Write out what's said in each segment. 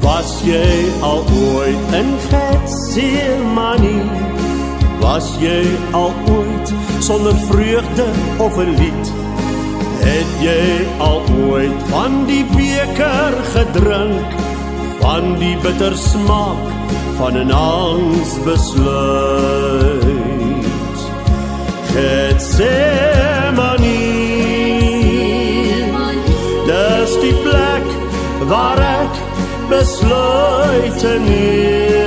Was jy al ooit in Getsemane? Was jy al ooit sonder vreugde of 'n lied? Het jy al ooit van die beker gedrink, van die bitter smaak van 'n angsbesluit? Getsemane, dis die plek waar ek besluite neem.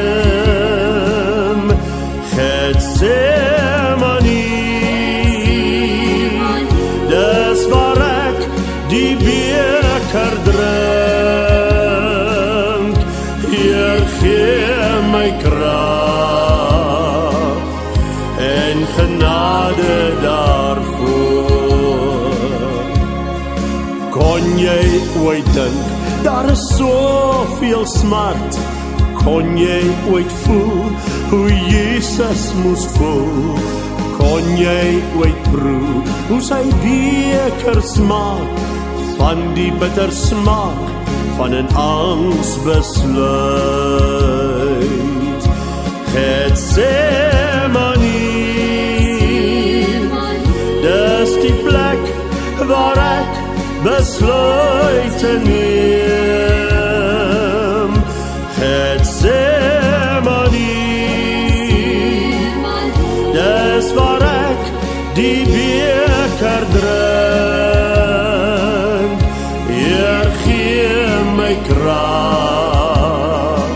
Getsemane, dis waar ek die beker drink. Heer, gee my krag en genade daarvoor. Kon jy ooit dink daar is soveel smart? Kon jy ooit voel hoe Jesus moes voel? Kon jy ooit proe hoe sy beker smaak, van die bitter smaak van 'n angsbesluit? Getsemane, dis die plek waar ek besluite neem. Getsemane, dis waar ek die beker drink. Heer, gee my krag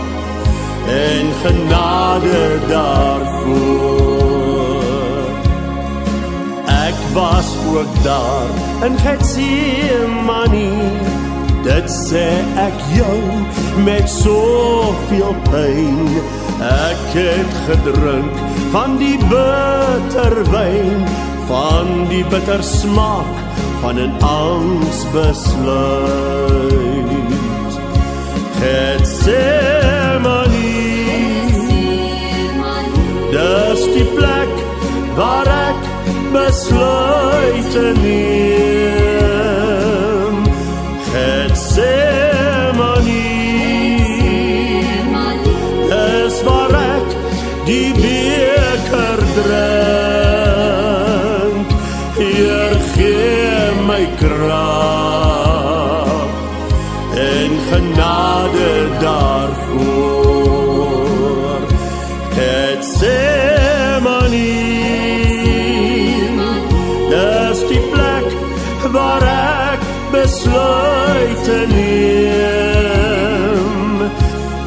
en genade daarvoor. Ek was ook daar in Getsemane, dit sê ek jou met soveel pyn. Ek het gedrink van die bitter wyn, van die bitter smaak van 'n angsbesluit. Getsemane, dis die plek waar ek besluite neem. Getsemane, dis waar ek die beker drink. Heer, gee my krag en genade daarvoor. Getsemane, dis die plek waar ek besluite neem.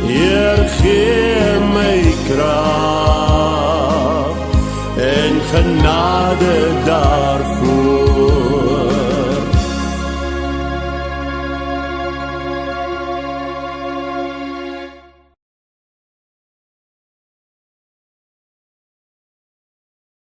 Heer, gee my krag en genade daar